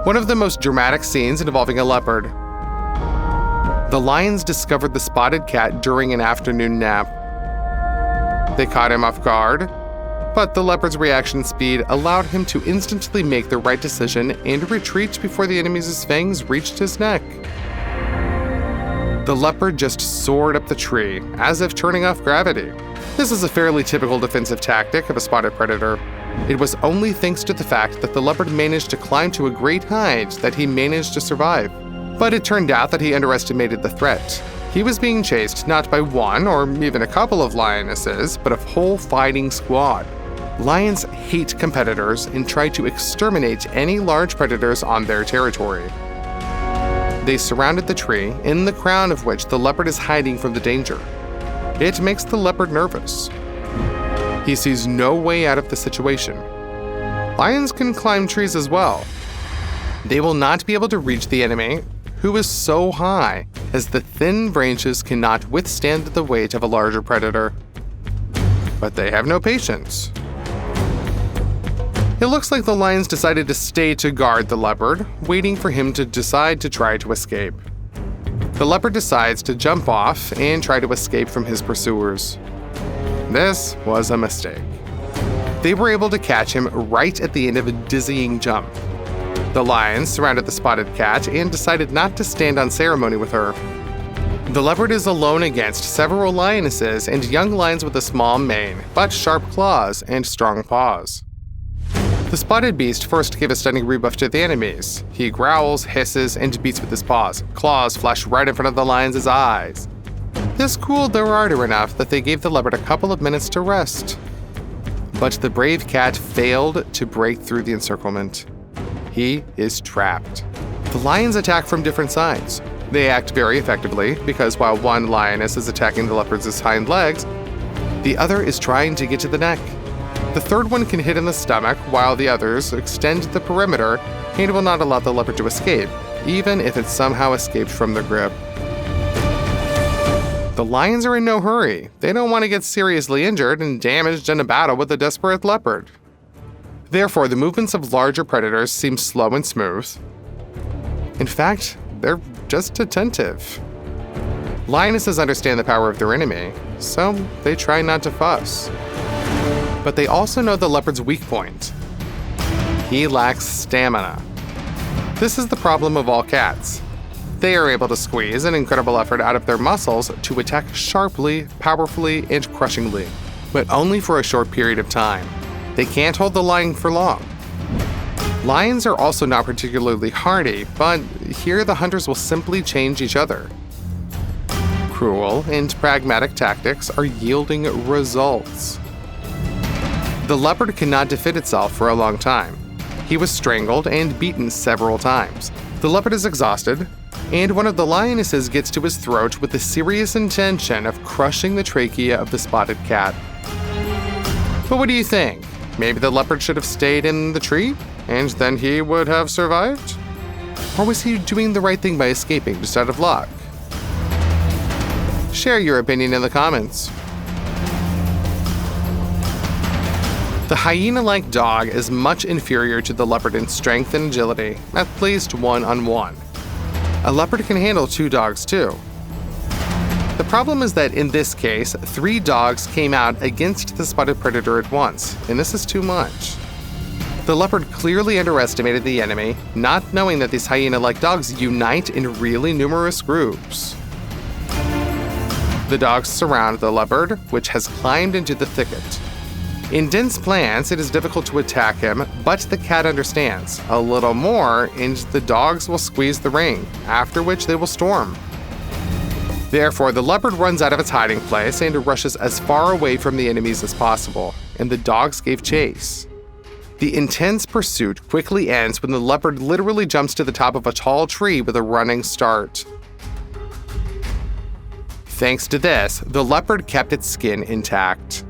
One of the most dramatic scenes involving a leopard. The lions discovered the spotted cat during an afternoon nap. They caught him off guard, but the leopard's reaction speed allowed him to instantly make the right decision and retreat before the enemy's fangs reached his neck. The leopard just soared up the tree, as if turning off gravity. This is a fairly typical defensive tactic of a spotted predator. It was only thanks to the fact that the leopard managed to climb to a great height that he managed to survive. But it turned out that he underestimated the threat. He was being chased not by one or even a couple of lionesses, but a whole fighting squad. Lions hate competitors and try to exterminate any large predators on their territory. They surrounded the tree, in the crown of which the leopard is hiding from the danger. It makes the leopard nervous. He sees no way out of the situation. Lions can climb trees as well. They will not be able to reach the enemy, who is so high, as the thin branches cannot withstand the weight of a larger predator. But they have no patience. It looks like the lions decided to stay to guard the leopard, waiting for him to decide to try to escape. The leopard decides to jump off and try to escape from his pursuers. This was a mistake. They were able to catch him right at the end of a dizzying jump. The lions surrounded the spotted cat and decided not to stand on ceremony with her. The leopard is alone against several lionesses and young lions with a small mane, but sharp claws and strong paws. The spotted beast first gave a stunning rebuff to the enemies. He growls, hisses, and beats with his paws. Claws flash right in front of the lions' eyes. This cooled their ardor enough that they gave the leopard a couple of minutes to rest. But the brave cat failed to break through the encirclement. He is trapped. The lions attack from different sides. They act very effectively because while one lioness is attacking the leopard's hind legs, the other is trying to get to the neck. The third one can hit in the stomach while the others extend the perimeter and will not allow the leopard to escape, even if it somehow escaped from their grip. The lions are in no hurry. They don't want to get seriously injured and damaged in a battle with a desperate leopard. Therefore, the movements of larger predators seem slow and smooth. In fact, they're just attentive. Lionesses understand the power of their enemy, so they try not to fuss. But they also know the leopard's weak point. He lacks stamina. This is the problem of all cats. They are able to squeeze an incredible effort out of their muscles to attack sharply, powerfully, and crushingly, but only for a short period of time. They can't hold the line for long. Lions are also not particularly hardy, but here the hunters will simply change each other. Cruel and pragmatic tactics are yielding results. The leopard cannot defend itself for a long time. He was strangled and beaten several times. The leopard is exhausted, and one of the lionesses gets to his throat with the serious intention of crushing the trachea of the spotted cat. But what do you think? Maybe the leopard should have stayed in the tree, and then he would have survived? Or was he doing the right thing by escaping just out of luck? Share your opinion in the comments. The hyena-like dog is much inferior to the leopard in strength and agility, at least one-on-one. A leopard can handle 2 dogs too. The problem is that in this case, 3 dogs came out against the spotted predator at once, and this is too much. The leopard clearly underestimated the enemy, not knowing that these hyena-like dogs unite in really numerous groups. The dogs surround the leopard, which has climbed into the thicket. In dense plants, it is difficult to attack him, but the cat understands. A little more, and the dogs will squeeze the ring, after which they will storm. Therefore, the leopard runs out of its hiding place and rushes as far away from the enemies as possible, and the dogs gave chase. The intense pursuit quickly ends when the leopard literally jumps to the top of a tall tree with a running start. Thanks to this, the leopard kept its skin intact.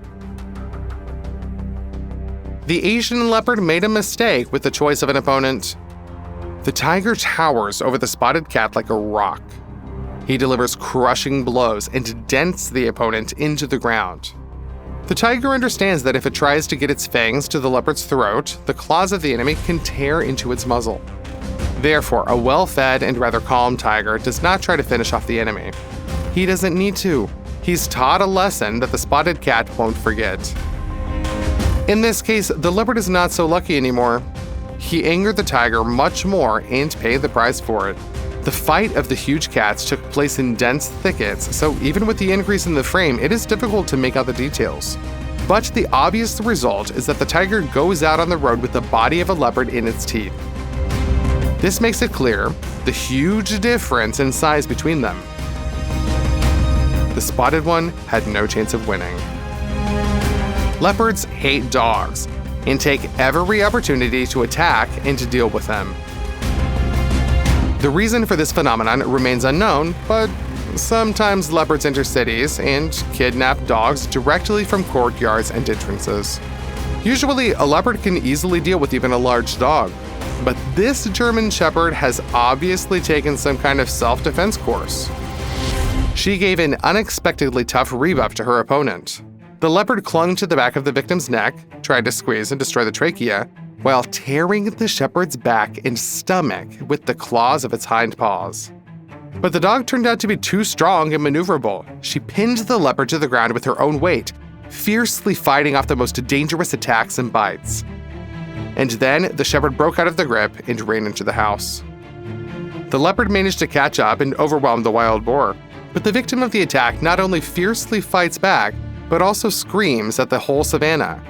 The Asian leopard made a mistake with the choice of an opponent. The tiger towers over the spotted cat like a rock. He delivers crushing blows and dents the opponent into the ground. The tiger understands that if it tries to get its fangs to the leopard's throat, the claws of the enemy can tear into its muzzle. Therefore, a well-fed and rather calm tiger does not try to finish off the enemy. He doesn't need to. He's taught a lesson that the spotted cat won't forget. In this case, the leopard is not so lucky anymore. He angered the tiger much more and paid the price for it. The fight of the huge cats took place in dense thickets, so even with the increase in the frame, it is difficult to make out the details. But the obvious result is that the tiger goes out on the road with the body of a leopard in its teeth. This makes it clear the huge difference in size between them. The spotted one had no chance of winning. Leopards hate dogs and take every opportunity to attack and to deal with them. The reason for this phenomenon remains unknown, but sometimes leopards enter cities and kidnap dogs directly from courtyards and entrances. Usually, a leopard can easily deal with even a large dog, but this German Shepherd has obviously taken some kind of self-defense course. She gave an unexpectedly tough rebuff to her opponent. The leopard clung to the back of the victim's neck, tried to squeeze and destroy the trachea, while tearing the shepherd's back and stomach with the claws of its hind paws. But the dog turned out to be too strong and maneuverable. She pinned the leopard to the ground with her own weight, fiercely fighting off the most dangerous attacks and bites. And then the shepherd broke out of the grip and ran into the house. The leopard managed to catch up and overwhelm the wild boar, but the victim of the attack not only fiercely fights back, but also screams at the whole savannah.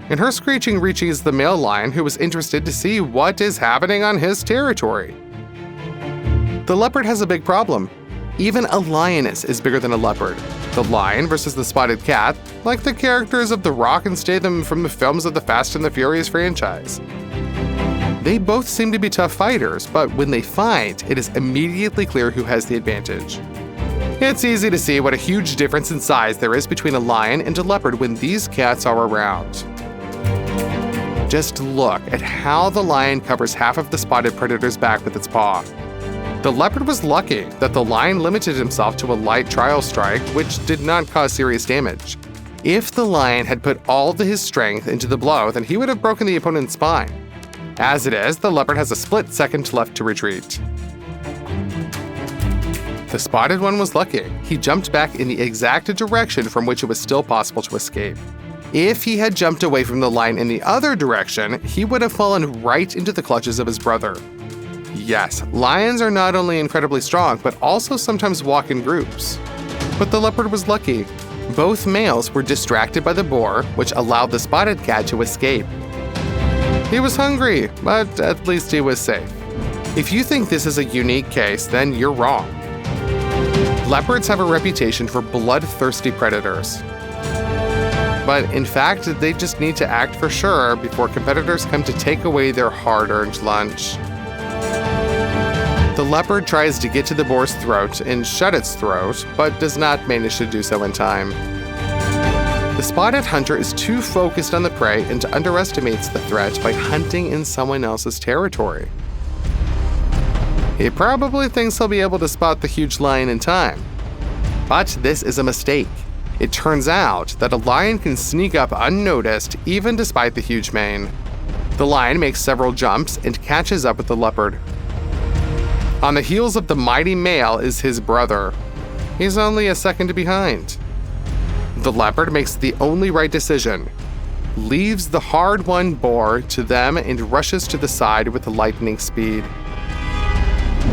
And her screeching reaches the male lion, who was interested to see what is happening on his territory. The leopard has a big problem. Even a lioness is bigger than a leopard. The lion versus the spotted cat, like the characters of The Rock and Statham from the films of the Fast and the Furious franchise. They both seem to be tough fighters, but when they fight, it is immediately clear who has the advantage. It's easy to see what a huge difference in size there is between a lion and a leopard when these cats are around. Just look at how the lion covers half of the spotted predator's back with its paw. The leopard was lucky that the lion limited himself to a light trial strike, which did not cause serious damage. If the lion had put all of his strength into the blow, then he would have broken the opponent's spine. As it is, the leopard has a split second left to retreat. The spotted one was lucky. He jumped back in the exact direction from which it was still possible to escape. If he had jumped away from the lion in the other direction, he would have fallen right into the clutches of his brother. Yes, lions are not only incredibly strong, but also sometimes walk in groups. But the leopard was lucky. Both males were distracted by the boar, which allowed the spotted cat to escape. He was hungry, but at least he was safe. If you think this is a unique case, then you're wrong. Leopards have a reputation for bloodthirsty predators. But in fact, they just need to act for sure before competitors come to take away their hard-earned lunch. The leopard tries to get to the boar's throat and shut its throat, but does not manage to do so in time. The spotted hunter is too focused on the prey and underestimates the threat by hunting in someone else's territory. He probably thinks he'll be able to spot the huge lion in time. But this is a mistake. It turns out that a lion can sneak up unnoticed even despite the huge mane. The lion makes several jumps and catches up with the leopard. On the heels of the mighty male is his brother. He's only a second behind. The leopard makes the only right decision, leaves the hard-won boar to them and rushes to the side with lightning speed.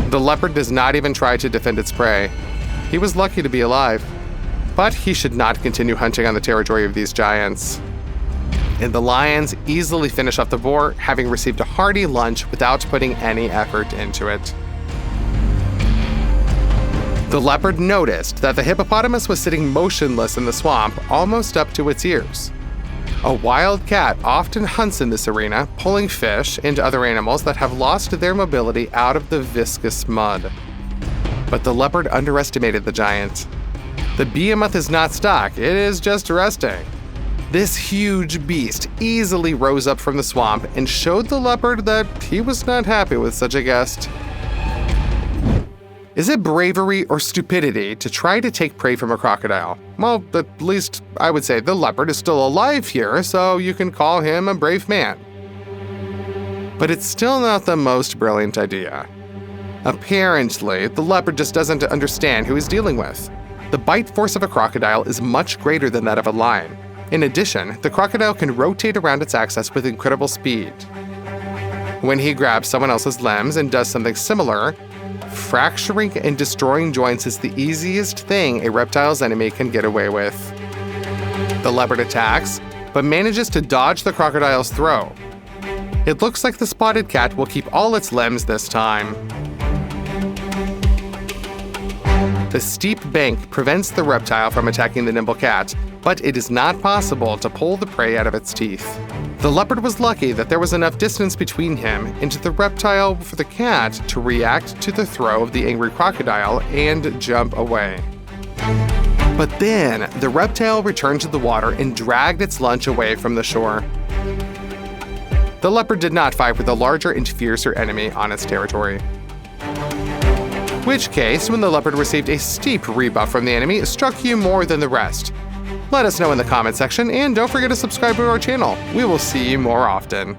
The leopard does not even try to defend its prey. He was lucky to be alive. But he should not continue hunting on the territory of these giants. And the lions easily finish off the boar, having received a hearty lunch without putting any effort into it. The leopard noticed that the hippopotamus was sitting motionless in the swamp, almost up to its ears. A wild cat often hunts in this arena, pulling fish and other animals that have lost their mobility out of the viscous mud. But the leopard underestimated the giant. The behemoth is not stuck, it is just resting. This huge beast easily rose up from the swamp and showed the leopard that he was not happy with such a guest. Is it bravery or stupidity to try to take prey from a crocodile? Well, at least I would say the leopard is still alive here, so you can call him a brave man. But it's still not the most brilliant idea. Apparently, the leopard just doesn't understand who he's dealing with. The bite force of a crocodile is much greater than that of a lion. In addition, the crocodile can rotate around its axis with incredible speed. When he grabs someone else's limbs and does something similar, fracturing and destroying joints is the easiest thing a reptile's enemy can get away with. The leopard attacks, but manages to dodge the crocodile's throw. It looks like the spotted cat will keep all its limbs this time. The steep bank prevents the reptile from attacking the nimble cat, but it is not possible to pull the prey out of its teeth. The leopard was lucky that there was enough distance between him and the reptile for the cat to react to the throw of the angry crocodile and jump away. But then, the reptile returned to the water and dragged its lunch away from the shore. The leopard did not fight with a larger and fiercer enemy on its territory. Which case, when the leopard received a steep rebuff from the enemy, struck you more than the rest? Let us know in the comment section, and don't forget to subscribe to our channel. We will see you more often.